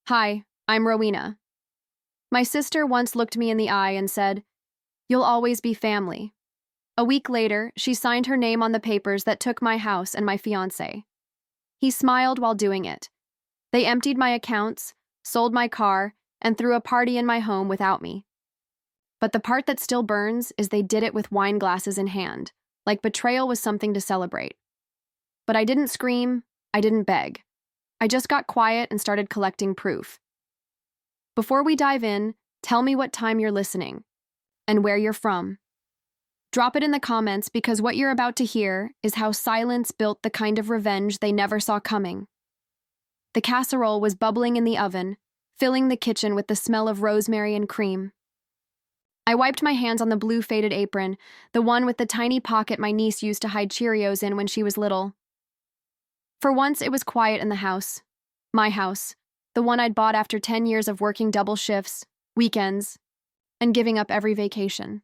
Hi, I'm Rowena. My sister once looked me in the eye and said, "You'll always be family." A week later, she signed her name on the papers that took my house and my fiancé. He smiled while doing it. They emptied my accounts, sold my car, and threw a party in my home without me. But the part that still burns is they did it with wine glasses in hand, like betrayal was something to celebrate. But I didn't scream, I didn't beg. I just got quiet and started collecting proof. Before we dive in, tell me what time you're listening and where you're from. Drop it in the comments because what you're about to hear is how silence built the kind of revenge they never saw coming. The casserole was bubbling in the oven, filling the kitchen with the smell of rosemary and cream. I wiped my hands on the blue faded apron, the one with the tiny pocket my niece used to hide Cheerios in when she was little. For once, it was quiet in the house. My house, the one I'd bought after 10 years of working double shifts, weekends, and giving up every vacation.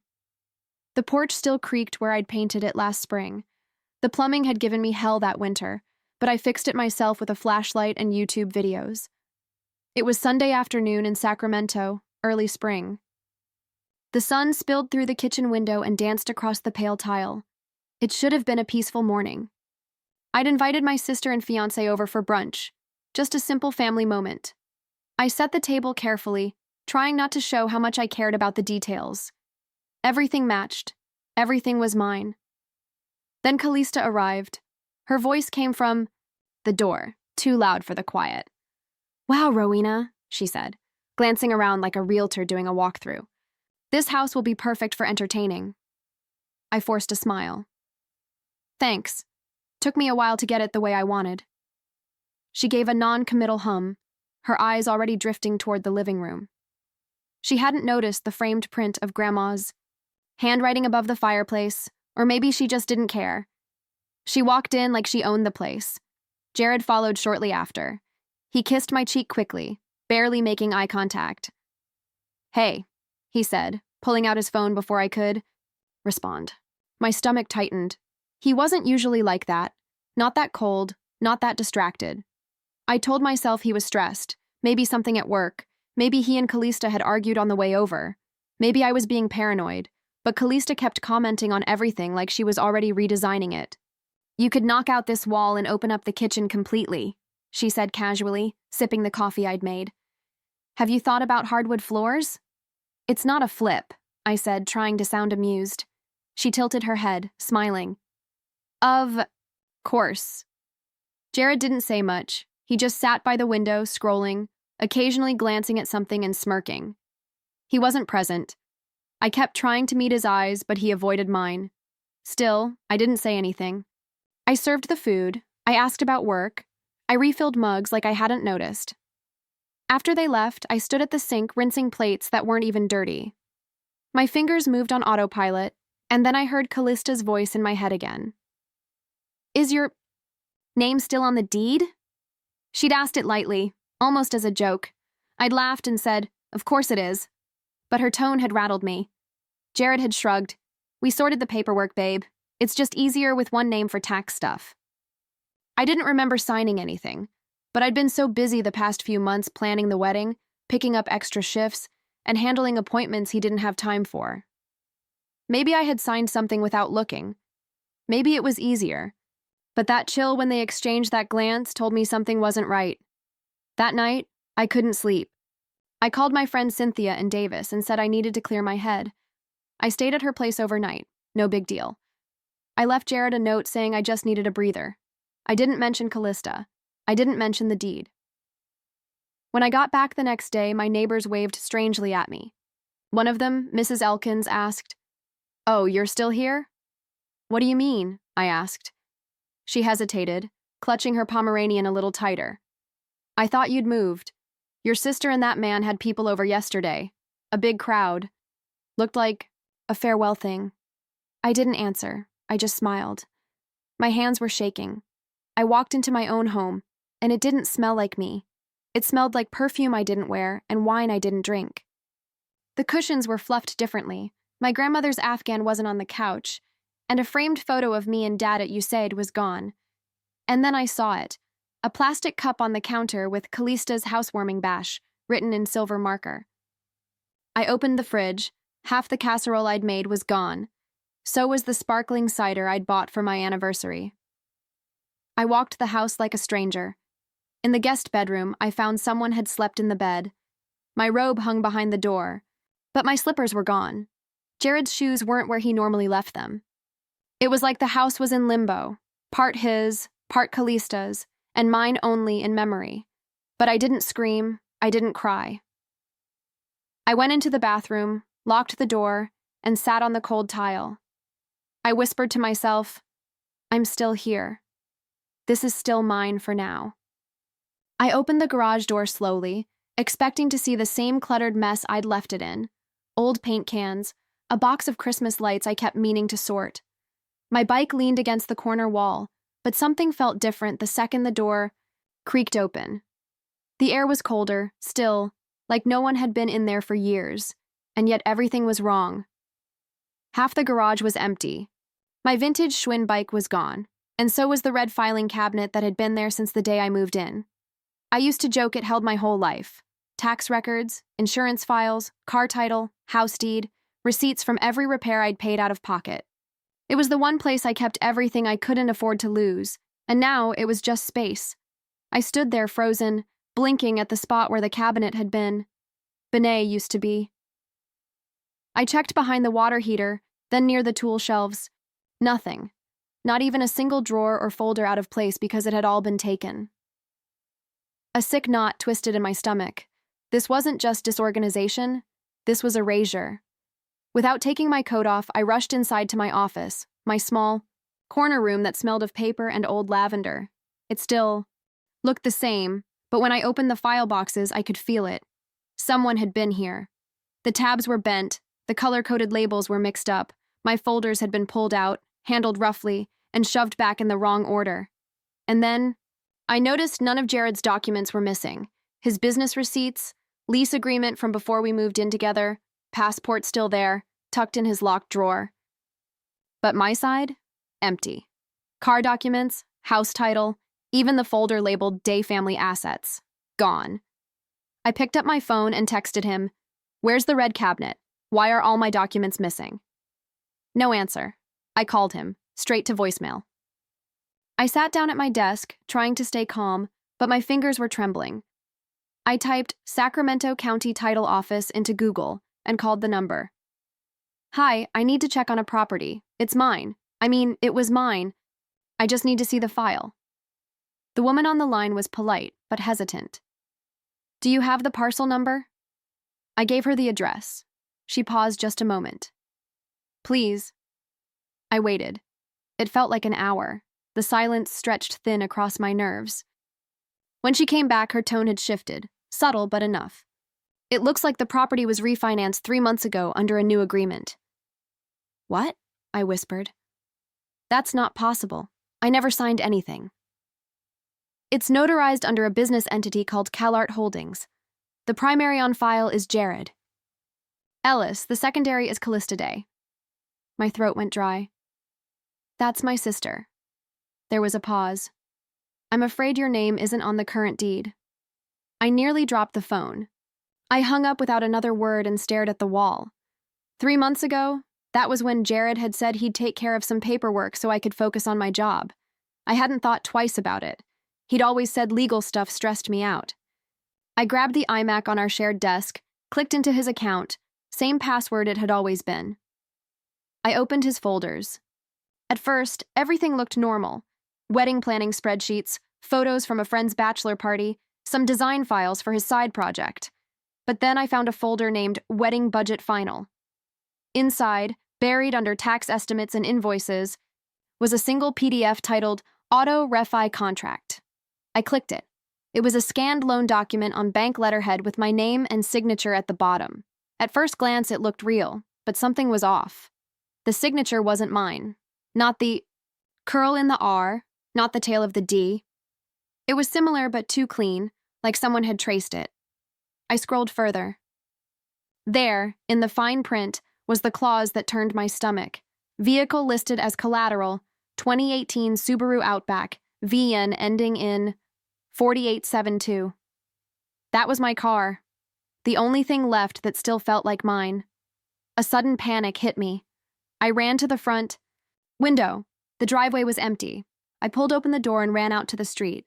The porch still creaked where I'd painted it last spring. The plumbing had given me hell that winter, but I fixed it myself with a flashlight and YouTube videos. It was Sunday afternoon in Sacramento, early spring. The sun spilled through the kitchen window and danced across the pale tile. It should have been a peaceful morning. I'd invited my sister and fiancé over for brunch, just a simple family moment. I set the table carefully, trying not to show how much I cared about the details. Everything matched. Everything was mine. Then Calista arrived. Her voice came from the door, too loud for the quiet. "Wow, Rowena," she said, glancing around like a realtor doing a walkthrough. "This house will be perfect for entertaining." I forced a smile. "Thanks. Took me a while to get it the way I wanted." She gave a non-committal hum, her eyes already drifting toward the living room. She hadn't noticed the framed print of Grandma's handwriting above the fireplace, or maybe she just didn't care. She walked in like she owned the place. Jared followed shortly after. He kissed my cheek quickly, barely making eye contact. "Hey," he said, pulling out his phone before I could respond. My stomach tightened. He wasn't usually like that. Not that cold, not that distracted. I told myself he was stressed, maybe something at work, maybe he and Calista had argued on the way over. Maybe I was being paranoid, but Calista kept commenting on everything like she was already redesigning it. "You could knock out this wall and open up the kitchen completely," she said casually, sipping the coffee I'd made. "Have you thought about hardwood floors?" "It's not a flip," I said, trying to sound amused. She tilted her head, smiling. "Of course." Jared didn't say much. He just sat by the window, scrolling, occasionally glancing at something and smirking. He wasn't present. I kept trying to meet his eyes, but he avoided mine. Still, I didn't say anything. I served the food. I asked about work. I refilled mugs like I hadn't noticed. After they left, I stood at the sink rinsing plates that weren't even dirty. My fingers moved on autopilot, and then I heard Callista's voice in my head again. "Is your name still on the deed?" She'd asked it lightly, almost as a joke. I'd laughed and said, "Of course it is." But her tone had rattled me. Jared had shrugged. "We sorted the paperwork, babe. It's just easier with one name for tax stuff." I didn't remember signing anything, but I'd been so busy the past few months planning the wedding, picking up extra shifts, and handling appointments he didn't have time for. Maybe I had signed something without looking. Maybe it was easier. But that chill when they exchanged that glance told me something wasn't right. That night, I couldn't sleep. I called my friends Cynthia and Davis and said I needed to clear my head. I stayed at her place overnight. No big deal. I left Jared a note saying I just needed a breather. I didn't mention Calista. I didn't mention the deed. When I got back the next day, my neighbors waved strangely at me. One of them, Mrs. Elkins, asked, "Oh, you're still here?" "What do you mean?" I asked. She hesitated, clutching her Pomeranian a little tighter. "I thought you'd moved. Your sister and that man had people over yesterday. A big crowd. Looked like a farewell thing." I didn't answer. I just smiled. My hands were shaking. I walked into my own home, and it didn't smell like me. It smelled like perfume I didn't wear and wine I didn't drink. The cushions were fluffed differently. My grandmother's Afghan wasn't on the couch, and a framed photo of me and Dad at USAID was gone. And then I saw it. a plastic cup on the counter with Callista's housewarming bash, written in silver marker. I opened the fridge. Half the casserole I'd made was gone. So was the sparkling cider I'd bought for my anniversary. I walked the house like a stranger. In the guest bedroom, I found someone had slept in the bed. My robe hung behind the door, but my slippers were gone. Jared's shoes weren't where he normally left them. It was like the house was in limbo, part his, part Callista's, and mine only in memory. But I didn't scream, I didn't cry. I went into the bathroom, locked the door, and sat on the cold tile. I whispered to myself, I'm still here. This is still mine for now. I opened the garage door slowly, expecting to see the same cluttered mess I'd left it in. Old paint cans, a box of Christmas lights I kept meaning to sort. My bike leaned against the corner wall, but something felt different the second the door creaked open. The air was colder, still, like no one had been in there for years, and yet everything was wrong. Half the garage was empty. My vintage Schwinn bike was gone, and so was the red filing cabinet that had been there since the day I moved in. I used to joke it held my whole life. Tax records, insurance files, car title, house deed, receipts from every repair I'd paid out of pocket. It was the one place I kept everything I couldn't afford to lose, and now it was just space. I stood there frozen, blinking at the spot where the cabinet had been. Benet used to be. I checked behind the water heater, then near the tool shelves. Nothing. Not even a single drawer or folder out of place because it had all been taken. A sick knot twisted in my stomach. This wasn't just disorganization, this was erasure. Without taking my coat off, I rushed inside to my office, my small corner room that smelled of paper and old lavender. It still looked the same, but when I opened the file boxes, I could feel it. Someone had been here. The tabs were bent, the color-coded labels were mixed up, my folders had been pulled out, handled roughly, and shoved back in the wrong order. And then, I noticed none of Jared's documents were missing. His business receipts, lease agreement from before we moved in together, passport still there, tucked in his locked drawer. But my side? Empty. Car documents, house title, even the folder labeled Day Family Assets. Gone. I picked up my phone and texted him, "Where's the red cabinet? Why are all my documents missing?" No answer. I called him, straight to voicemail. I sat down at my desk, trying to stay calm, but my fingers were trembling. I typed Sacramento County Title Office into Google and called the number. "Hi, I need to check on a property. It's mine. It was mine. I just need to see the file." The woman on the line was polite, but hesitant. "Do you have the parcel number?" I gave her the address. She paused just a moment. "Please." I waited. It felt like an hour. The silence stretched thin across my nerves. When she came back, her tone had shifted, subtle but enough. "It looks like the property was refinanced 3 months ago under a new agreement." "What?" I whispered. "That's not possible. I never signed anything." "It's notarized under a business entity called CalArt Holdings. The primary on file is Jared Ellis, the secondary is Callista Day." My throat went dry. "That's my sister." There was a pause. "I'm afraid your name isn't on the current deed." I nearly dropped the phone. I hung up without another word and stared at the wall. 3 months ago, that was when Jared had said he'd take care of some paperwork so I could focus on my job. I hadn't thought twice about it. He'd always said legal stuff stressed me out. I grabbed the iMac on our shared desk, clicked into his account, same password it had always been. I opened his folders. At first, everything looked normal. Wedding planning spreadsheets, photos from a friend's bachelor party, some design files for his side project. But then I found a folder named Wedding Budget Final. Inside, buried under tax estimates and invoices, was a single PDF titled Auto Refi Contract. I clicked it. It was a scanned loan document on bank letterhead with my name and signature at the bottom. At first glance, it looked real, but something was off. The signature wasn't mine. Not the curl in the R, not the tail of the D. It was similar but too clean, like someone had traced it. I scrolled further. There, in the fine print, was the clause that turned my stomach. Vehicle listed as collateral, 2018 Subaru Outback, VN ending in 4872. That was my car. The only thing left that still felt like mine. A sudden panic hit me. I ran to the front window. The driveway was empty. I pulled open the door and ran out to the street.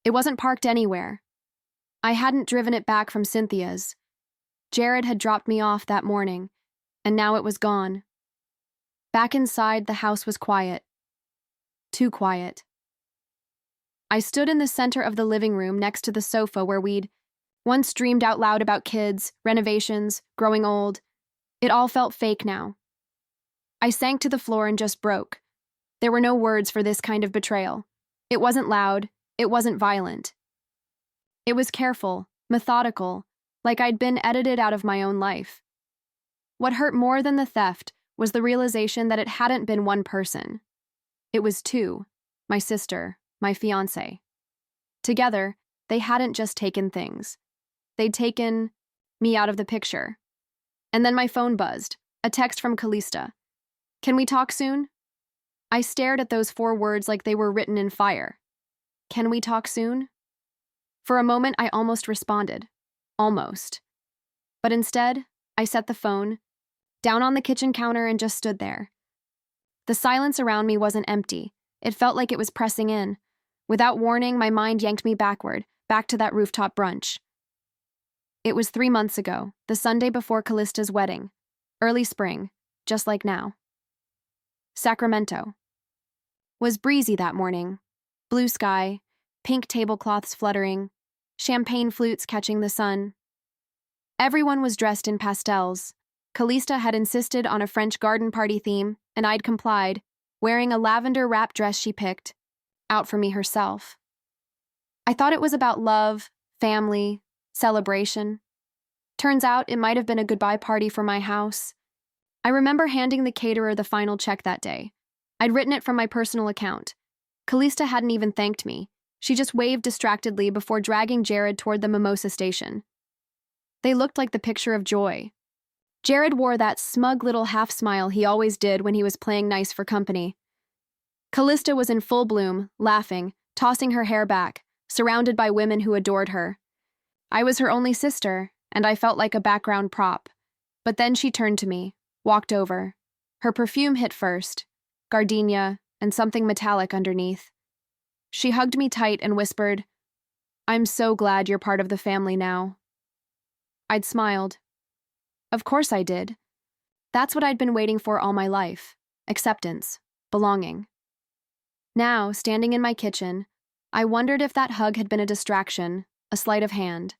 It wasn't parked anywhere. I hadn't driven it back from Cynthia's. Jared had dropped me off that morning, and now it was gone. Back inside, the house was quiet. Too quiet. I stood in the center of the living room next to the sofa where we'd once dreamed out loud about kids, renovations, growing old. It all felt fake now. I sank to the floor and just broke. There were no words for this kind of betrayal. It wasn't loud. It wasn't violent. It was careful, methodical, like I'd been edited out of my own life. What hurt more than the theft was the realization that it hadn't been one person. It was two, my sister, my fiancé. Together, they hadn't just taken things. They'd taken me out of the picture. And then my phone buzzed, a text from Callista. "Can we talk soon?" I stared at those 4 words like they were written in fire. Can we talk soon? For a moment, I almost responded. Almost. But instead, I set the phone down on the kitchen counter and just stood there. The silence around me wasn't empty. It felt like it was pressing in. Without warning, my mind yanked me backward, back to that rooftop brunch. It was 3 months ago, the Sunday before Callista's wedding. Early spring, just like now. Sacramento. Was breezy that morning. Blue sky, pink tablecloths fluttering, champagne flutes catching the sun. Everyone was dressed in pastels. Callista had insisted on a French garden party theme, and I'd complied, wearing a lavender wrap dress she picked out for me herself. I thought it was about love, family, celebration. Turns out it might have been a goodbye party for my house. I remember handing the caterer the final check that day. I'd written it from my personal account. Callista hadn't even thanked me. She just waved distractedly before dragging Jared toward the mimosa station. They looked like the picture of joy. Jared wore that smug little half-smile he always did when he was playing nice for company. Callista was in full bloom, laughing, tossing her hair back, surrounded by women who adored her. I was her only sister, and I felt like a background prop. But then she turned to me, walked over. Her perfume hit first, gardenia, and something metallic underneath. She hugged me tight and whispered, "I'm so glad you're part of the family now." I'd smiled. Of course I did. That's what I'd been waiting for all my life. Acceptance. Belonging. Now, standing in my kitchen, I wondered if that hug had been a distraction, a sleight of hand.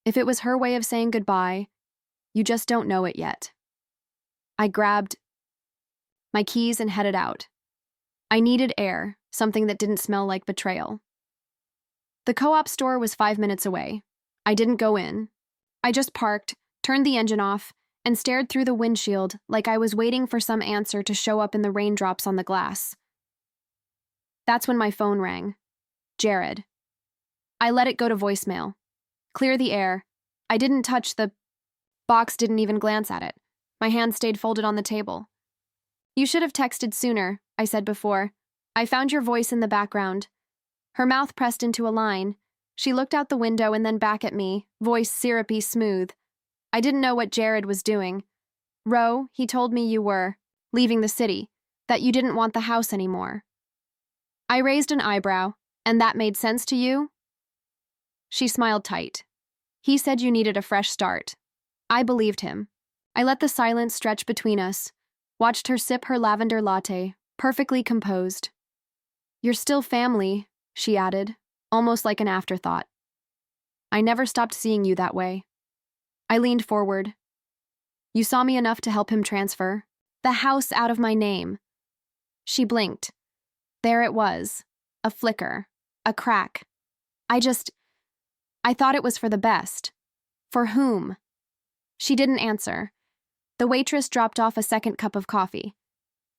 If it was her way of saying goodbye, you just don't know it yet. I grabbed my keys and headed out. I needed air, something that didn't smell like betrayal. The co-op store was 5 minutes away. I didn't go in. I just parked, turned the engine off, and stared through the windshield like I was waiting for some answer to show up in the raindrops on the glass. That's when my phone rang. Jared. I let it go to voicemail. Clear the air. I didn't touch the box, didn't even glance at it. My hand stayed folded on the table. "You should have texted sooner," I said before. "I found your voice in the background." Her mouth pressed into a line. She looked out the window and then back at me, voice syrupy smooth. I didn't know what Jared was doing. "Ro, he told me you were leaving the city, that you didn't want the house anymore." I raised an eyebrow. "And that made sense to you?" She smiled tight. "He said you needed a fresh start." I believed him. I let the silence stretch between us, watched her sip her lavender latte, perfectly composed. "You're still family," she added, almost like an afterthought. "I never stopped seeing you that way." I leaned forward. "You saw me enough to help him transfer the house out of my name." She blinked. There it was. A flicker. A crack. I thought it was for the best. For whom? She didn't answer. The waitress dropped off a second cup of coffee.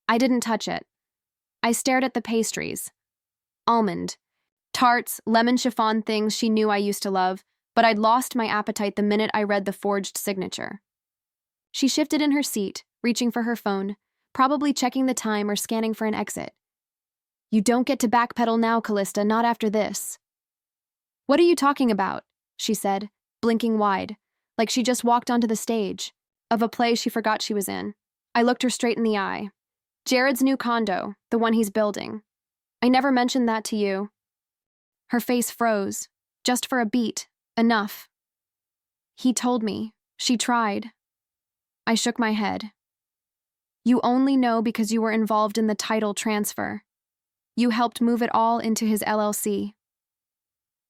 I didn't touch it. I stared at the pastries. Almond. Tarts, lemon chiffon things she knew I used to love, but I'd lost my appetite the minute I read the forged signature. She shifted in her seat, reaching for her phone, probably checking the time or scanning for an exit. "You don't get to backpedal now, Callista, not after this." What are you talking about? She said, blinking wide, like she just walked onto the stage of a play she forgot she was in. I looked her straight in the eye. Jared's new condo, the one he's building. I never mentioned that to you. Her face froze, just for a beat, enough. He told me. She tried. I shook my head. You only know because you were involved in the title transfer. You helped move it all into his LLC.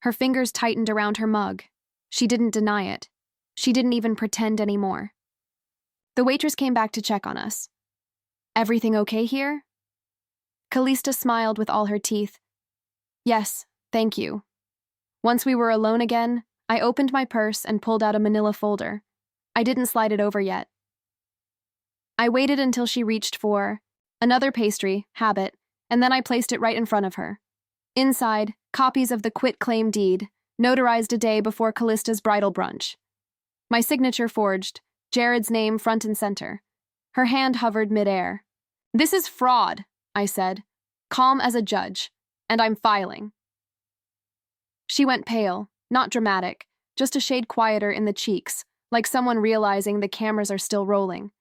Her fingers tightened around her mug. She didn't deny it. She didn't even pretend anymore. The waitress came back to check on us. Everything okay here? Callista smiled with all her teeth. Yes, thank you. Once we were alone again, I opened my purse and pulled out a manila folder. I didn't slide it over yet. I waited until she reached for another pastry, habit, and then I placed it right in front of her. Inside, copies of the quit-claim deed, notarized a day before Callista's bridal brunch. My signature forged, Jared's name front and center. Her hand hovered midair. This is fraud, I said, calm as a judge, and I'm filing. She went pale, not dramatic, just a shade quieter in the cheeks, like someone realizing the cameras are still rolling.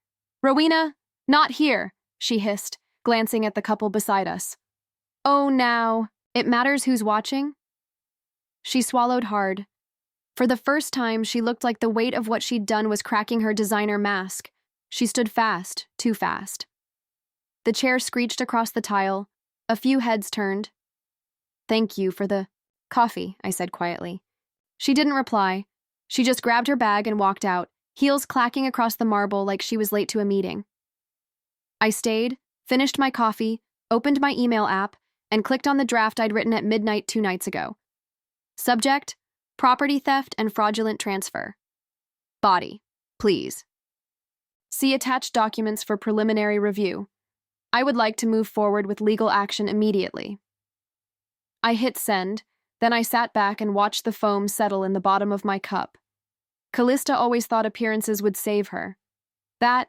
Rowena, not here, she hissed, glancing at the couple beside us. Oh, now, it matters who's watching? She swallowed hard. For the first time, she looked like the weight of what she'd done was cracking her designer mask. She stood fast, too fast. The chair screeched across the tile. A few heads turned. Thank you for the coffee, I said quietly. She didn't reply. She just grabbed her bag and walked out, heels clacking across the marble like she was late to a meeting. I stayed, finished my coffee, opened my email app, and clicked on the draft I'd written at midnight 2 nights ago. Subject: property theft and fraudulent transfer. Body: please. See attached documents for preliminary review. I would like to move forward with legal action immediately. I hit send, then I sat back and watched the foam settle in the bottom of my cup. Callista always thought appearances would save her. That,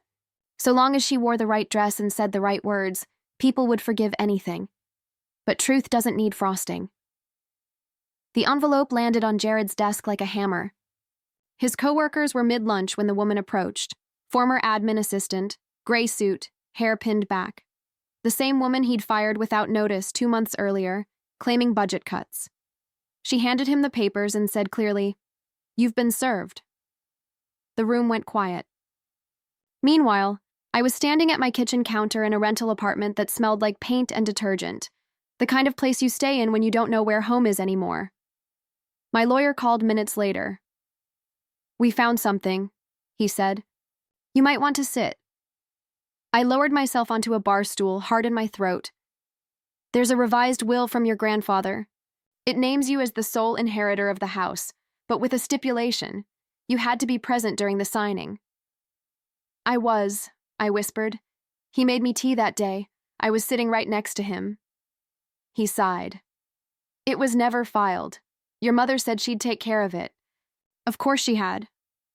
so long as she wore the right dress and said the right words, people would forgive anything. But truth doesn't need frosting. The envelope landed on Jared's desk like a hammer. His coworkers were mid-lunch when the woman approached. Former admin assistant, gray suit, hair pinned back. The same woman he'd fired without notice 2 months earlier, claiming budget cuts. She handed him the papers and said clearly, "You've been served." The room went quiet. Meanwhile, I was standing at my kitchen counter in a rental apartment that smelled like paint and detergent, the kind of place you stay in when you don't know where home is anymore. My lawyer called minutes later. "We found something," he said. "You might want to sit." I lowered myself onto a bar stool, hard in my throat. "There's a revised will from your grandfather. It names you as the sole inheritor of the house, but with a stipulation. You had to be present during the signing." "I was," I whispered. "He made me tea that day. I was sitting right next to him." He sighed. "It was never filed. Your mother said she'd take care of it." Of course she had.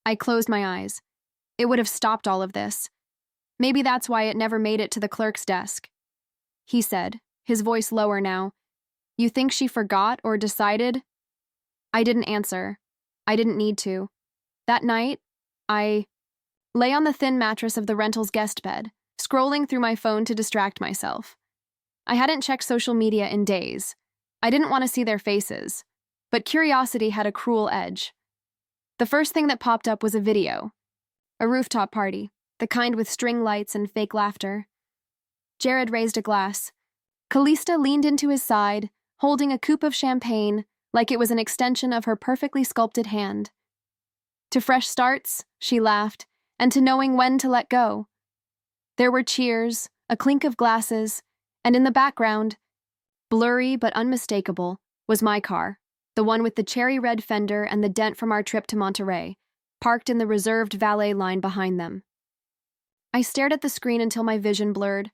I closed my eyes. It would have stopped all of this. Maybe that's why it never made it to the clerk's desk. He said, his voice lower now. "You think she forgot or decided?" I didn't answer. I didn't need to. That night, I lay on the thin mattress of the rental's guest bed, scrolling through my phone to distract myself. I hadn't checked social media in days. I didn't want to see their faces, but curiosity had a cruel edge. The first thing that popped up was a video. A rooftop party, the kind with string lights and fake laughter. Jared raised a glass. Callista leaned into his side, holding a coupe of champagne like it was an extension of her perfectly sculpted hand. To fresh starts, she laughed, and to knowing when to let go. There were cheers, a clink of glasses, and in the background, blurry but unmistakable, was my car, the one with the cherry red fender and the dent from our trip to Monterey, parked in the reserved valet line behind them. I stared at the screen until my vision blurred.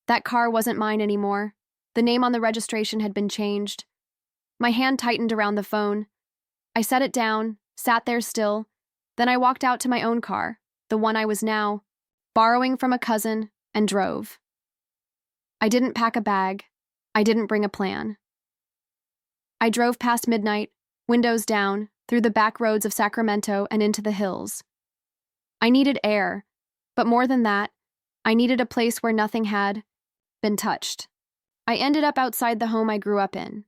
That car wasn't mine anymore. The name on the registration had been changed. My hand tightened around the phone. I set it down, sat there still. Then I walked out to my own car, the one I was now borrowing from a cousin, and drove. I didn't pack a bag. I didn't bring a plan. I drove past midnight, windows down, through the back roads of Sacramento and into the hills. I needed air, but more than that, I needed a place where nothing had been touched. I ended up outside the home I grew up in.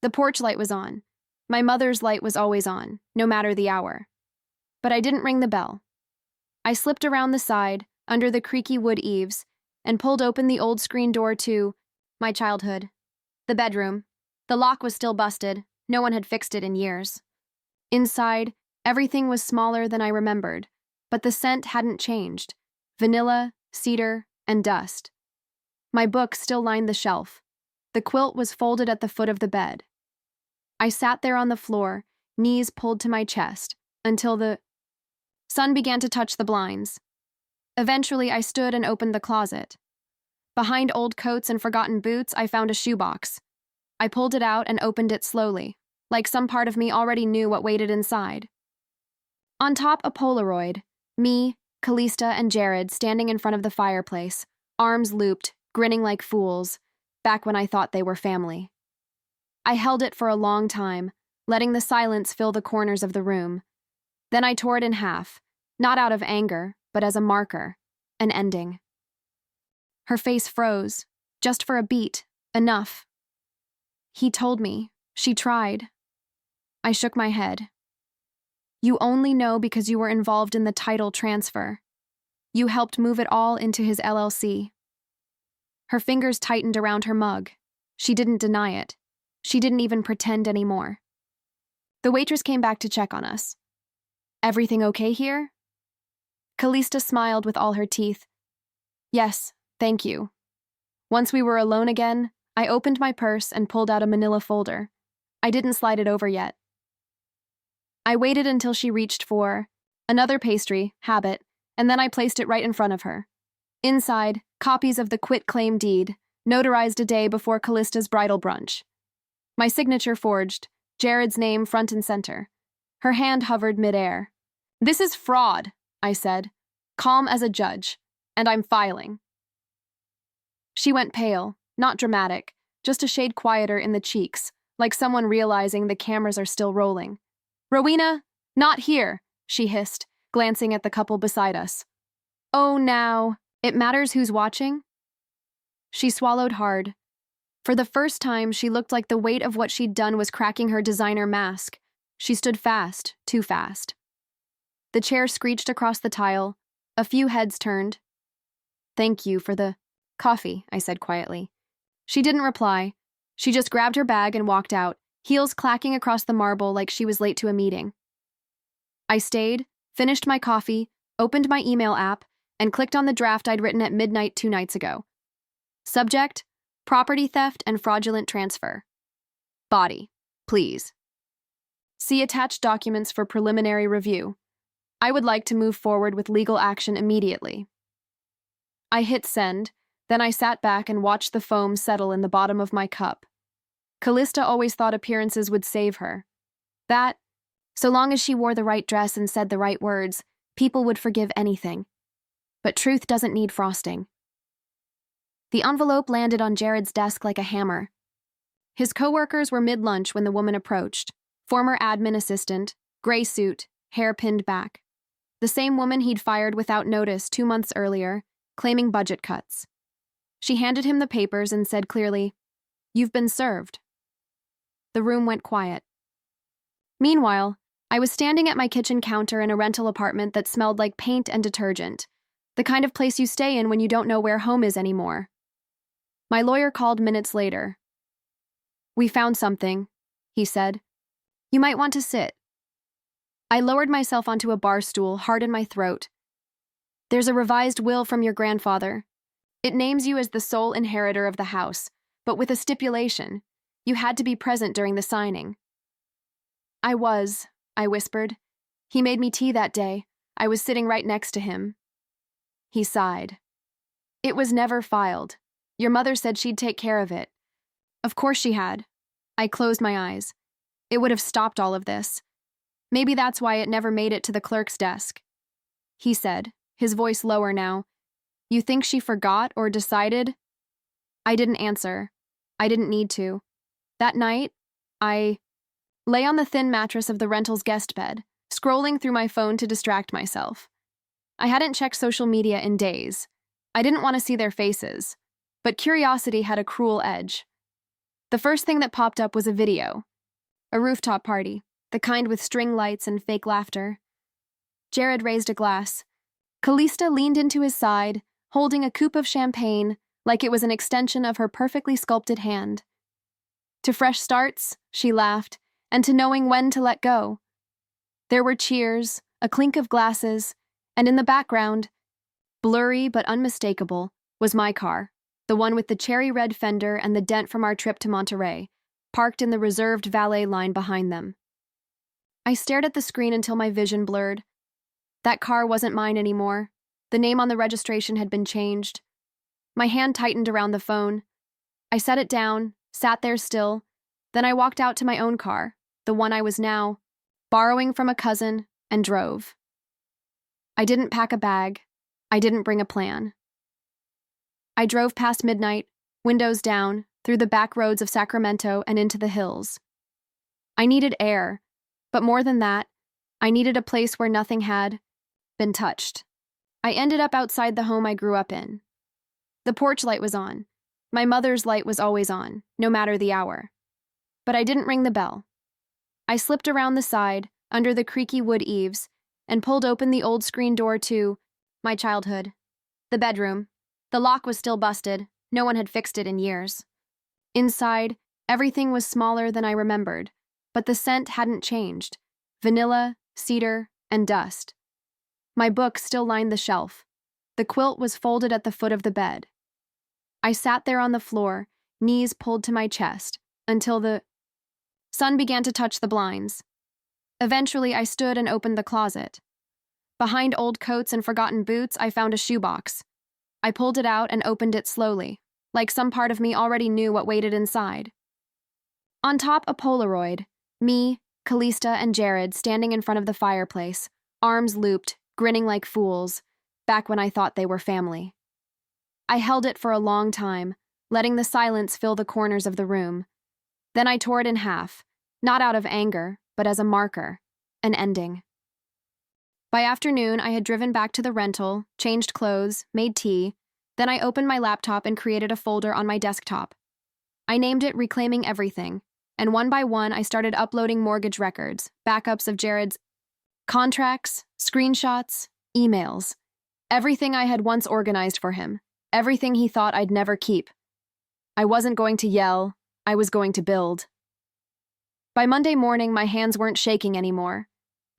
The porch light was on. My mother's light was always on, no matter the hour. But I didn't ring the bell. I slipped around the side, under the creaky wood eaves, and pulled open the old screen door to my childhood. The bedroom. The lock was still busted. No one had fixed it in years. Inside, everything was smaller than I remembered, but the scent hadn't changed. Vanilla, cedar, and dust. My book still lined the shelf. The quilt was folded at the foot of the bed. I sat there on the floor, knees pulled to my chest, until the sun began to touch the blinds. Eventually, I stood and opened the closet. Behind old coats and forgotten boots, I found a shoebox. I pulled it out and opened it slowly, like some part of me already knew what waited inside. On top, a Polaroid. Me, Callista, and Jared standing in front of the fireplace, arms looped, grinning like fools, back when I thought they were family. I held it for a long time, letting the silence fill the corners of the room. Then I tore it in half, not out of anger, but as a marker, an ending. Her face froze, just for a beat, enough. He told me. She tried. I shook my head. You only know because you were involved in the title transfer. You helped move it all into his LLC. Her fingers tightened around her mug. She didn't deny it. She didn't even pretend anymore. The waitress came back to check on us. Everything okay here? Callista smiled with all her teeth. Yes, thank you. Once we were alone again, I opened my purse and pulled out a manila folder. I didn't slide it over yet. I waited until she reached for another pastry, habit, and then I placed it right in front of her. Inside, copies of the quit-claim deed, notarized a day before Callista's bridal brunch. My signature forged, Jared's name front and center. Her hand hovered midair. This is fraud, I said, calm as a judge, and I'm filing. She went pale, not dramatic, just a shade quieter in the cheeks, like someone realizing the cameras are still rolling. Rowena, not here, she hissed, glancing at the couple beside us. Oh, now, it matters who's watching? She swallowed hard. For the first time, she looked like the weight of what she'd done was cracking her designer mask. She stood fast, too fast. The chair screeched across the tile. A few heads turned. Thank you for the coffee, I said quietly. She didn't reply. She just grabbed her bag and walked out, heels clacking across the marble like she was late to a meeting. I stayed, finished my coffee, opened my email app, and clicked on the draft I'd written at midnight 2 nights ago. Subject: property theft and fraudulent transfer. Body, please. See attached documents for preliminary review. I would like to move forward with legal action immediately. I hit send, then I sat back and watched the foam settle in the bottom of my cup. Callista always thought appearances would save her. That, so long as she wore the right dress and said the right words, people would forgive anything. But truth doesn't need frosting. The envelope landed on Jared's desk like a hammer. His coworkers were mid-lunch when the woman approached. Former admin assistant, gray suit, hair pinned back. The same woman he'd fired without notice 2 months earlier, claiming budget cuts. She handed him the papers and said clearly, "You've been served." The room went quiet. Meanwhile, I was standing at my kitchen counter in a rental apartment that smelled like paint and detergent, the kind of place you stay in when you don't know where home is anymore. My lawyer called minutes later. "We found something," he said. "You might want to sit." I lowered myself onto a bar stool, hard in my throat. "There's a revised will from your grandfather. It names you as the sole inheritor of the house, but with a stipulation. You had to be present during the signing." I whispered. "He made me tea that day. I was sitting right next to him." He sighed. "It was never filed. Your mother said she'd take care of it." Of course she had. I closed my eyes. It would have stopped all of this. Maybe that's why it never made it to the clerk's desk. He said, his voice lower now. "You think she forgot or decided?" I didn't answer. I didn't need to. That night, lay on the thin mattress of the rental's guest bed, scrolling through my phone to distract myself. I hadn't checked social media in days. I didn't want to see their faces, but curiosity had a cruel edge. The first thing that popped up was a video. A rooftop party, the kind with string lights and fake laughter. Jared raised a glass. Calista leaned into his side, holding a coupe of champagne like it was an extension of her perfectly sculpted hand. To fresh starts, she laughed, and to knowing when to let go. There were cheers, a clink of glasses, and in the background, blurry but unmistakable, was my car, the one with the cherry red fender and the dent from our trip to Monterey, parked in the reserved valet line behind them. I stared at the screen until my vision blurred. That car wasn't mine anymore. The name on the registration had been changed. My hand tightened around the phone. I set it down, sat there still. Then I walked out to my own car, the one I was now borrowing from a cousin, and drove. I didn't pack a bag. I didn't bring a plan. I drove past midnight, windows down, through the back roads of Sacramento and into the hills. I needed air, but more than that, I needed a place where nothing had been touched. I ended up outside the home I grew up in. The porch light was on. My mother's light was always on, no matter the hour. But I didn't ring the bell. I slipped around the side, under the creaky wood eaves, and pulled open the old screen door to my childhood. The bedroom. The lock was still busted. No one had fixed it in years. Inside, everything was smaller than I remembered, but the scent hadn't changed. Vanilla, cedar, and dust. My books still lined the shelf. The quilt was folded at the foot of the bed. I sat there on the floor, knees pulled to my chest, until the sun began to touch the blinds. Eventually, I stood and opened the closet. Behind old coats and forgotten boots, I found a shoebox. I pulled it out and opened it slowly, like some part of me already knew what waited inside. On top, a Polaroid. Me, Calista, and Jared standing in front of the fireplace, arms looped, grinning like fools, back when I thought they were family. I held it for a long time, letting the silence fill the corners of the room. Then I tore it in half, not out of anger, but as a marker, an ending. By afternoon, I had driven back to the rental, changed clothes, made tea. Then I opened my laptop and created a folder on my desktop. I named it Reclaiming Everything, and one by one I started uploading mortgage records, backups of Jared's contracts, screenshots, emails, everything I had once organized for him, everything he thought I'd never keep. I wasn't going to yell, I was going to build. By Monday morning, my hands weren't shaking anymore.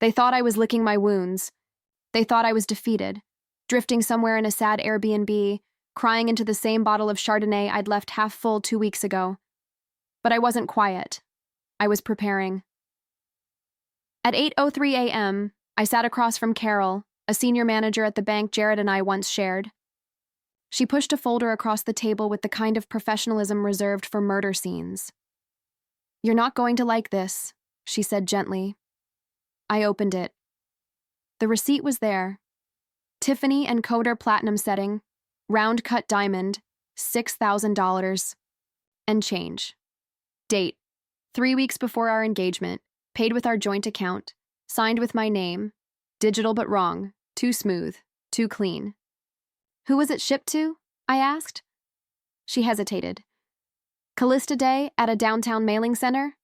They thought I was licking my wounds. They thought I was defeated, drifting somewhere in a sad Airbnb, crying into the same bottle of Chardonnay I'd left half full 2 weeks ago. But I wasn't quiet. I was preparing. At 8:03 a.m., I sat across from Carol, a senior manager at the bank Jared and I once shared. She pushed a folder across the table with the kind of professionalism reserved for murder scenes. "You're not going to like this," she said gently. I opened it. The receipt was there. Tiffany and Coder Platinum setting, round cut diamond, $6,000, and change. Date: 3 weeks before our engagement, paid with our joint account, signed with my name, digital but wrong, too smooth, too clean. "Who was it shipped to?" I asked. She hesitated. "Calista Day at a downtown mailing center?"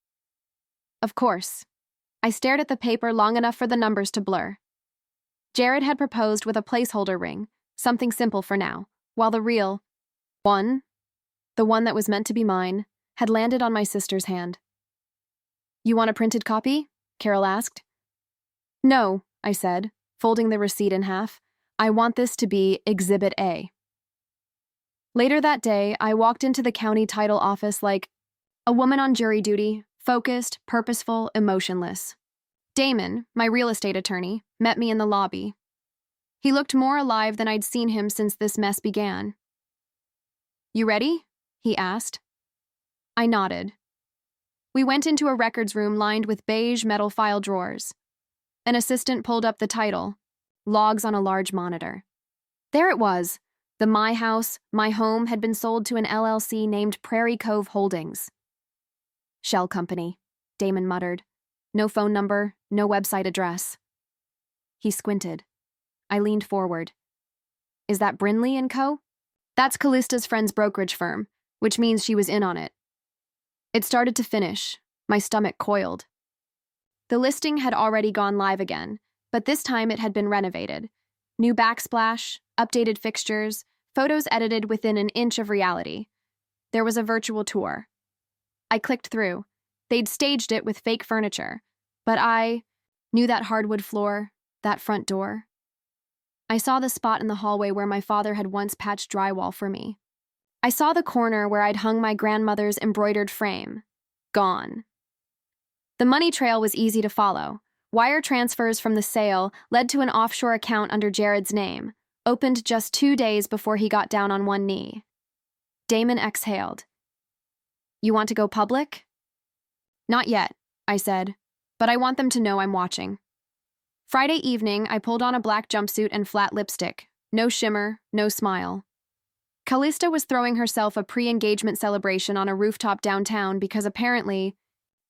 Of course. I stared at the paper long enough for the numbers to blur. Jared had proposed with a placeholder ring, something simple for now, while the real one, the one that was meant to be mine, had landed on my sister's hand. "You want a printed copy?" Carol asked. "No," I said, folding the receipt in half. "I want this to be Exhibit A." Later that day, I walked into the county title office like a woman on jury duty, focused, purposeful, emotionless. Damon, my real estate attorney, met me in the lobby. He looked more alive than I'd seen him since this mess began. "You ready?" he asked. I nodded. We went into a records room lined with beige metal file drawers. An assistant pulled up the title, logs on a large monitor. There it was. The My House, My Home had been sold to an LLC named Prairie Cove Holdings. "Shell company," Damon muttered. No phone number, no website address. He squinted. I leaned forward. Is that Brinley & Co.? That's Callista's friend's brokerage firm, which means she was in on it. It started to finish. My stomach coiled. The listing had already gone live again, but this time it had been renovated. New backsplash, updated fixtures, photos edited within an inch of reality. There was a virtual tour. I clicked through. They'd staged it with fake furniture, but I knew that hardwood floor, that front door. I saw the spot in the hallway where my father had once patched drywall for me. I saw the corner where I'd hung my grandmother's embroidered frame. Gone. The money trail was easy to follow. Wire transfers from the sale led to an offshore account under Jared's name, opened just 2 days before he got down on one knee. Damon exhaled. You want to go public? Not yet, I said, but I want them to know I'm watching. Friday evening, I pulled on a black jumpsuit and flat lipstick. No shimmer, no smile. Callista was throwing herself a pre-engagement celebration on a rooftop downtown because apparently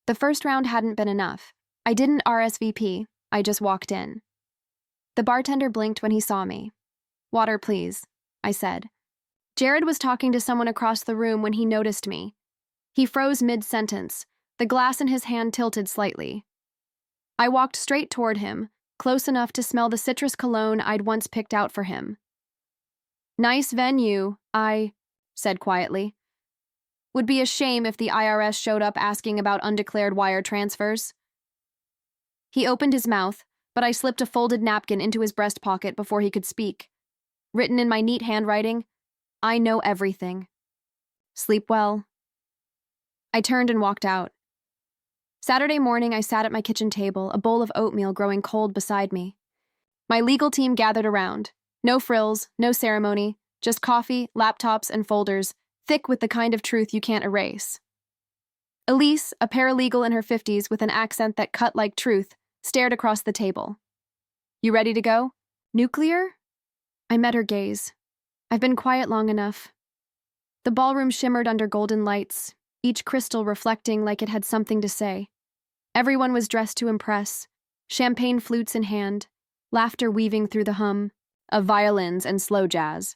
the first round hadn't been enough. I didn't RSVP, I just walked in. The bartender blinked when he saw me. Water, please, I said. Jared was talking to someone across the room when he noticed me. He froze mid-sentence, the glass in his hand tilted slightly. I walked straight toward him, close enough to smell the citrus cologne I'd once picked out for him. Nice venue, I said quietly. Would be a shame if the IRS showed up asking about undeclared wire transfers. He opened his mouth, but I slipped a folded napkin into his breast pocket before he could speak. Written in my neat handwriting, I know everything. Sleep well. I turned and walked out. Saturday morning, I sat at my kitchen table, a bowl of oatmeal growing cold beside me. My legal team gathered around. No frills, no ceremony, just coffee, laptops, and folders, thick with the kind of truth you can't erase. Elise, a paralegal in her 50s with an accent that cut like truth, stared across the table. You ready to go? Nuclear? I met her gaze. I've been quiet long enough. The ballroom shimmered under golden lights, each crystal reflecting like it had something to say. Everyone was dressed to impress, champagne flutes in hand, laughter weaving through the hum of violins and slow jazz.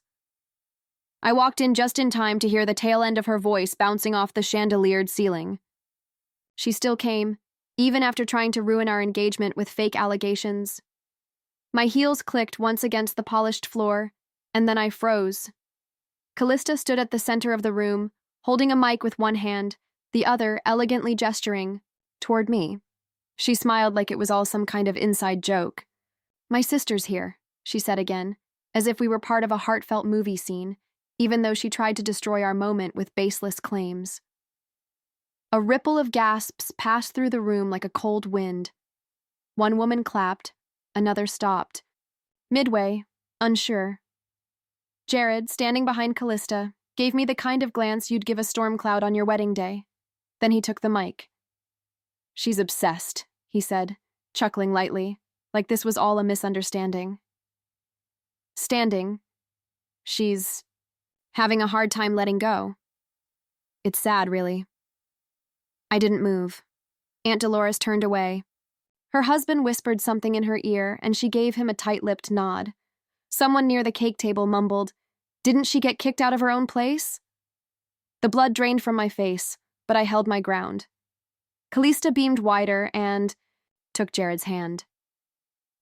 I walked in just in time to hear the tail end of her voice bouncing off the chandeliered ceiling. She still came, even after trying to ruin our engagement with fake allegations. My heels clicked once against the polished floor, and then I froze. Callista stood at the center of the room, holding a mic with one hand, the other elegantly gesturing toward me. She smiled like it was all some kind of inside joke. My sister's here, she said again, as if we were part of a heartfelt movie scene, even though she tried to destroy our moment with baseless claims. A ripple of gasps passed through the room like a cold wind. One woman clapped, another stopped. Midway, unsure. Jared, standing behind Callista, gave me the kind of glance you'd give a storm cloud on your wedding day. Then he took the mic. She's obsessed, he said, chuckling lightly, like this was all a misunderstanding. Standing, she's having a hard time letting go. It's sad, really. I didn't move. Aunt Dolores turned away. Her husband whispered something in her ear, and she gave him a tight-lipped nod. Someone near the cake table mumbled, "Didn't she get kicked out of her own place?" The blood drained from my face, but I held my ground. Callista beamed wider and took Jared's hand.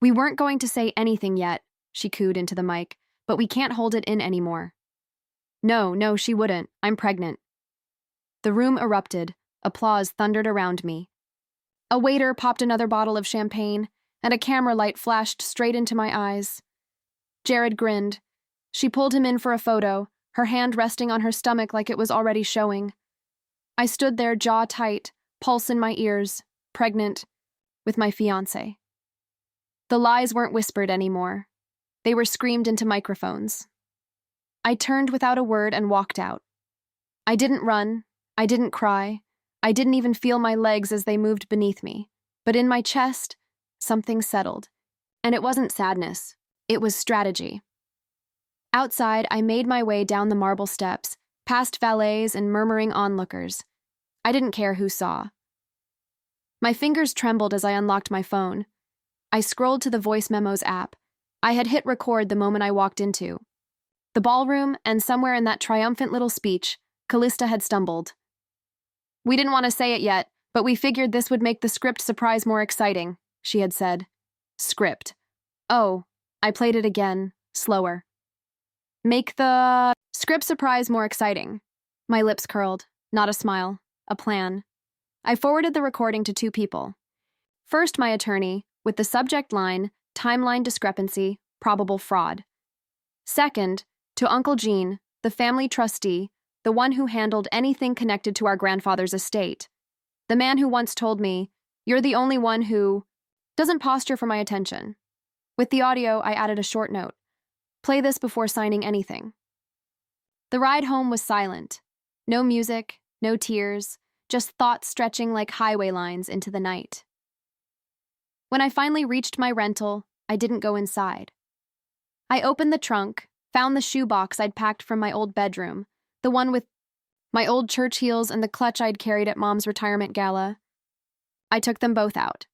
We weren't going to say anything yet, she cooed into the mic, but we can't hold it in anymore. No, she wouldn't. I'm pregnant. The room erupted. Applause thundered around me. A waiter popped another bottle of champagne, and a camera light flashed straight into my eyes. Jared grinned. She pulled him in for a photo, her hand resting on her stomach like it was already showing. I stood there, jaw tight, pulse in my ears, pregnant, with my fiancé. The lies weren't whispered anymore. They were screamed into microphones. I turned without a word and walked out. I didn't run. I didn't cry. I didn't even feel my legs as they moved beneath me. But in my chest, something settled. And it wasn't sadness. It was strategy. Outside, I made my way down the marble steps, past valets and murmuring onlookers. I didn't care who saw. My fingers trembled as I unlocked my phone. I scrolled to the voice memos app. I had hit record the moment I walked into the ballroom, and somewhere in that triumphant little speech, Callista had stumbled. "We didn't want to say it yet, but we figured this would make the script surprise more exciting," she had said. Script. Oh, I played it again, slower. "Make the script surprise more exciting." My lips curled. Not a smile. A plan. I forwarded the recording to 2 people. First, my attorney, with the subject line, "Timeline discrepancy, probable fraud." Second, to Uncle Gene, the family trustee, the one who handled anything connected to our grandfather's estate. The man who once told me, "You're the only one who doesn't posture for my attention." With the audio, I added a short note. "Play this before signing anything." The ride home was silent. No music, no tears, just thoughts stretching like highway lines into the night. When I finally reached my rental, I didn't go inside. I opened the trunk, found the shoebox I'd packed from my old bedroom, the one with my old church heels and the clutch I'd carried at Mom's retirement gala. I took them both out.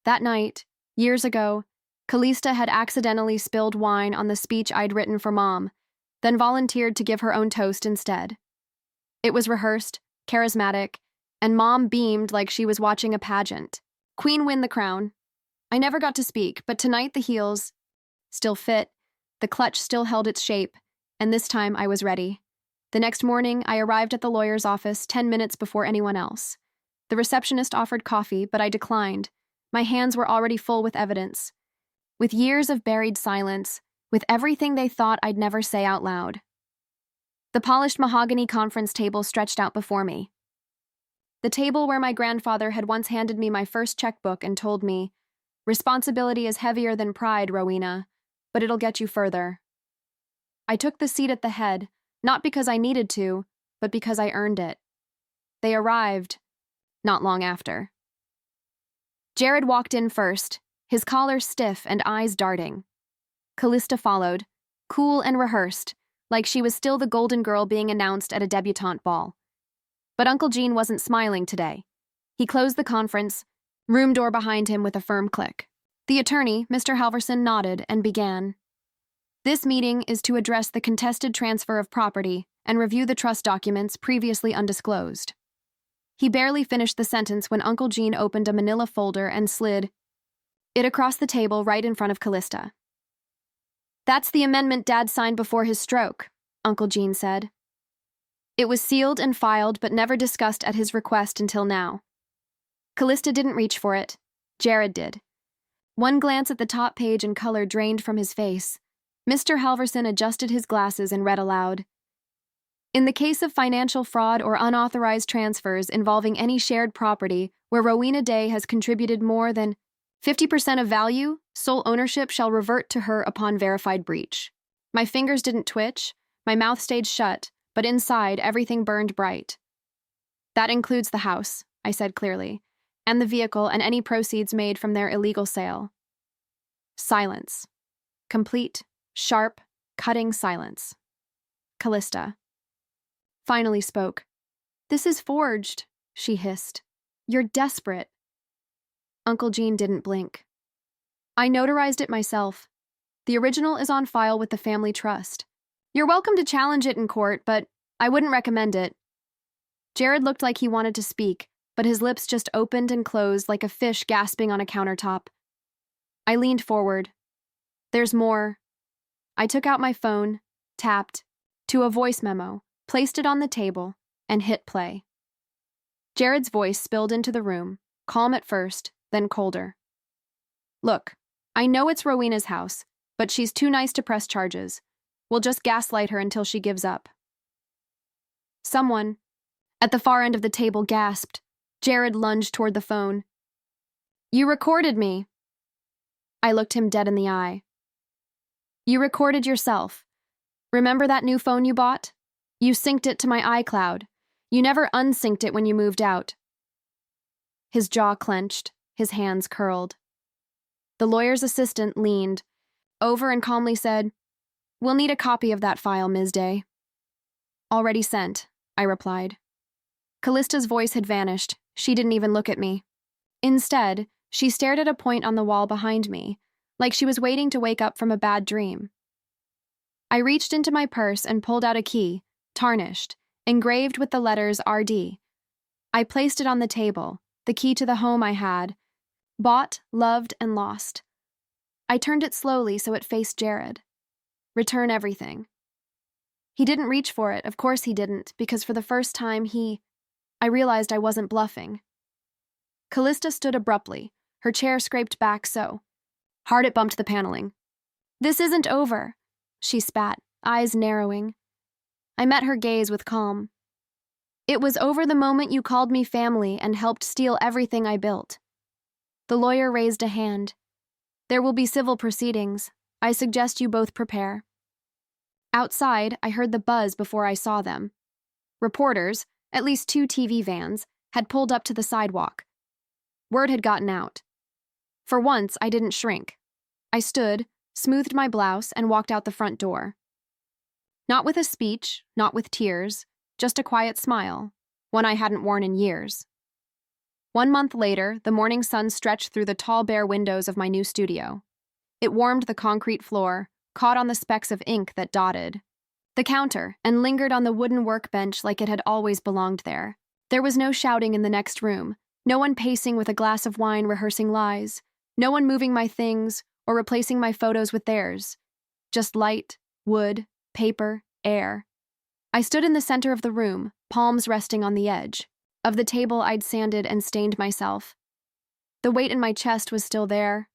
That night, years ago, Callista had accidentally spilled wine on the speech I'd written for Mom, then volunteered to give her own toast instead. It was rehearsed, charismatic, and Mom beamed like she was watching a pageant. Queen win the crown. I never got to speak, but tonight the heels still fit, the clutch still held its shape, and this time I was ready. The next morning, I arrived at the lawyer's office 10 minutes before anyone else. The receptionist offered coffee, but I declined. My hands were already full with evidence. With years of buried silence, with everything they thought I'd never say out loud. The polished mahogany conference table stretched out before me. The table where my grandfather had once handed me my first checkbook and told me, "Responsibility is heavier than pride, Rowena, but it'll get you further." I took the seat at the head, not because I needed to, but because I earned it. They arrived, not long after. Jared walked in first, his collar stiff and eyes darting. Callista followed, cool and rehearsed, like she was still the golden girl being announced at a debutante ball. But Uncle Gene wasn't smiling today. He closed the conference room door behind him with a firm click. The attorney, Mr. Halverson, nodded and began. "This meeting is to address the contested transfer of property and review the trust documents previously undisclosed." He barely finished the sentence when Uncle Gene opened a manila folder and slid it across the table right in front of Callista. "That's the amendment Dad signed before his stroke," Uncle Gene said. "It was sealed and filed but never discussed at his request until now." Callista didn't reach for it. Jared did. One glance at the top page and color drained from his face. Mr. Halverson adjusted his glasses and read aloud. "In the case of financial fraud or unauthorized transfers involving any shared property where Rowena Day has contributed more than 50% of value, sole ownership shall revert to her upon verified breach." My fingers didn't twitch, my mouth stayed shut, but inside everything burned bright. "That includes the house," I said clearly, "and the vehicle and any proceeds made from their illegal sale." Silence. Complete, sharp, cutting silence. Callista finally spoke. "This is forged," she hissed. "You're desperate." Uncle Gene didn't blink. "I notarized it myself. The original is on file with the family trust. You're welcome to challenge it in court, but I wouldn't recommend it." Jared looked like he wanted to speak, but his lips just opened and closed like a fish gasping on a countertop. I leaned forward. "There's more." I took out my phone, tapped, to a voice memo, placed it on the table, and hit play. Jared's voice spilled into the room, calm at first, then colder. "Look, I know it's Rowena's house, but she's too nice to press charges. We'll just gaslight her until she gives up." Someone, at the far end of the table, gasped. Jared lunged toward the phone. "You recorded me." I looked him dead in the eye. "You recorded yourself. Remember that new phone you bought? You synced it to my iCloud. You never unsynced it when you moved out." His jaw clenched, his hands curled. The lawyer's assistant leaned over and calmly said, "We'll need a copy of that file, Ms. Day." "Already sent," I replied. Callista's voice had vanished. She didn't even look at me. Instead, she stared at a point on the wall behind me, like she was waiting to wake up from a bad dream. I reached into my purse and pulled out a key, tarnished, engraved with the letters RD. I placed it on the table, the key to the home I had bought, loved, and lost. I turned it slowly so it faced Jared. Return everything. He didn't reach for it, of course he didn't, because for the first time I realized I wasn't bluffing. Callista stood abruptly, her chair scraped back so hard it bumped the paneling. "This isn't over," she spat, eyes narrowing. I met her gaze with calm. "It was over the moment you called me family and helped steal everything I built." The lawyer raised a hand. "There will be civil proceedings. I suggest you both prepare." Outside, I heard the buzz before I saw them. Reporters, at least 2 TV vans, had pulled up to the sidewalk. Word had gotten out. For once, I didn't shrink. I stood, smoothed my blouse, and walked out the front door. Not with a speech, not with tears, just a quiet smile, one I hadn't worn in years. 1 month later, the morning sun stretched through the tall bare windows of my new studio. It warmed the concrete floor, caught on the specks of ink that dotted the counter, and lingered on the wooden workbench like it had always belonged there. There was no shouting in the next room, no one pacing with a glass of wine rehearsing lies, no one moving my things or replacing my photos with theirs. Just light, wood, paper, air. I stood in the center of the room, palms resting on the edge of the table I'd sanded and stained myself. The weight in my chest was still there.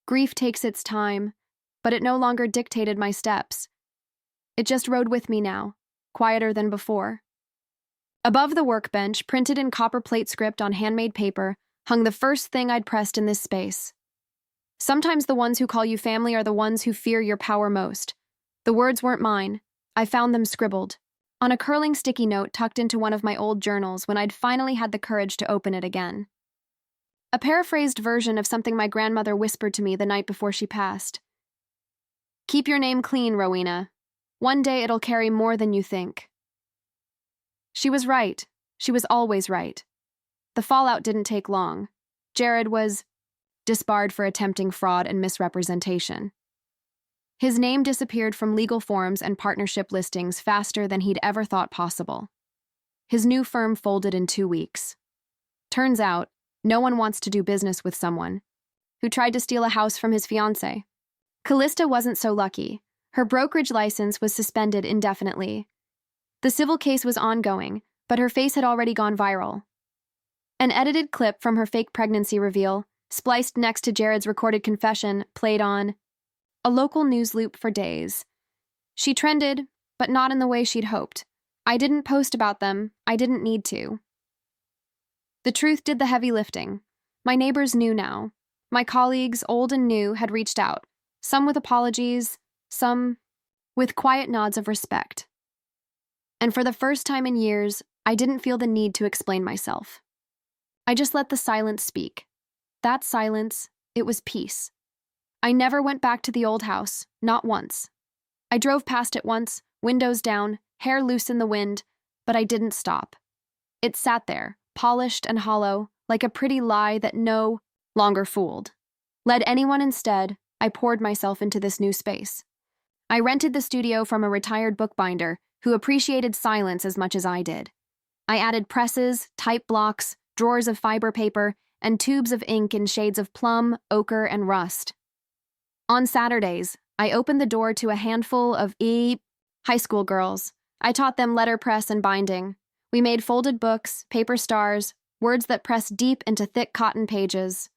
Grief takes its time, but it no longer dictated my steps. It just rode with me now, quieter than before. Above the workbench, printed in copper plate script on handmade paper, hung the first thing I'd pressed in this space. Sometimes the ones who call you family are the ones who fear your power most. The words weren't mine. I found them scribbled on a curling sticky note tucked into one of my old journals when I'd finally had the courage to open it again. A paraphrased version of something my grandmother whispered to me the night before she passed. "Keep your name clean, Rowena. One day it'll carry more than you think." She was right. She was always right. The fallout didn't take long. Jared was disbarred for attempting fraud and misrepresentation. His name disappeared from legal forms and partnership listings faster than he'd ever thought possible. His new firm folded in 2 weeks. Turns out, no one wants to do business with someone who tried to steal a house from his fiancé. Callista wasn't so lucky. Her brokerage license was suspended indefinitely. The civil case was ongoing, but her face had already gone viral. An edited clip from her fake pregnancy reveal, spliced next to Jared's recorded confession, played on a local news loop for days. She trended, but not in the way she'd hoped. I didn't post about them. I didn't need to. The truth did the heavy lifting. My neighbors knew now. My colleagues, old and new, had reached out, some with apologies, some with quiet nods of respect. And for the first time in years, I didn't feel the need to explain myself. I just let the silence speak. That silence, it was peace. I never went back to the old house, not once. I drove past it once, windows down, hair loose in the wind, but I didn't stop. It sat there, polished and hollow, like a pretty lie that no longer fooled. Led anyone instead, I poured myself into this new space. I rented the studio from a retired bookbinder who appreciated silence as much as I did. I added presses, type blocks, drawers of fiber paper, and tubes of ink in shades of plum, ochre, and rust. On Saturdays, I opened the door to a handful of high school girls. I taught them letterpress and binding. We made folded books, paper stars, words that pressed deep into thick cotton pages.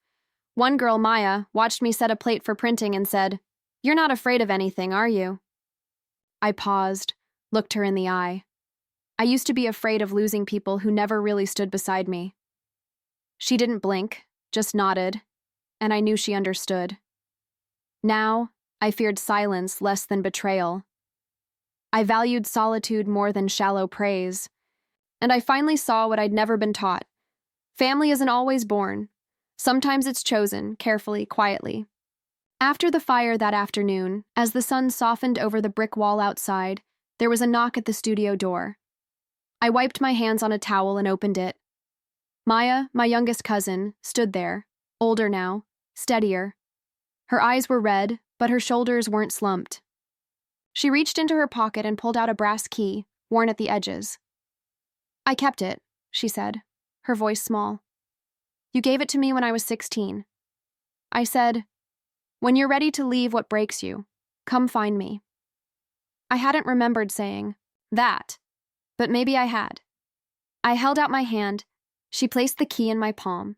One girl, Maya, watched me set a plate for printing and said, "You're not afraid of anything, are you?" I paused, looked her in the eye. I used to be afraid of losing people who never really stood beside me. She didn't blink, just nodded, and I knew she understood. Now, I feared silence less than betrayal. I valued solitude more than shallow praise. And I finally saw what I'd never been taught. Family isn't always born. Sometimes it's chosen, carefully, quietly. After the fire that afternoon, as the sun softened over the brick wall outside, there was a knock at the studio door. I wiped my hands on a towel and opened it. Maya, my youngest cousin, stood there, older now, steadier. Her eyes were red, but her shoulders weren't slumped. She reached into her pocket and pulled out a brass key, worn at the edges. "I kept it," she said, her voice small. "You gave it to me when I was 16. I said, 'When you're ready to leave what breaks you, come find me.'" I hadn't remembered saying that, but maybe I had. I held out my hand. She placed the key in my palm.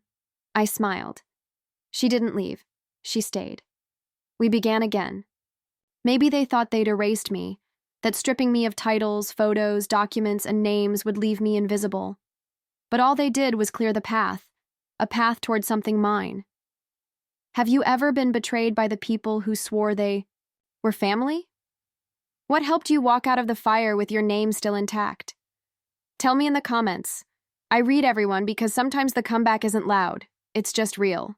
I smiled. She didn't leave. She stayed. We began again. Maybe they thought they'd erased me, that stripping me of titles, photos, documents, and names would leave me invisible. But all they did was clear the path, a path toward something mine. Have you ever been betrayed by the people who swore they were family? What helped you walk out of the fire with your name still intact? Tell me in the comments. I read everyone because sometimes the comeback isn't loud, it's just real.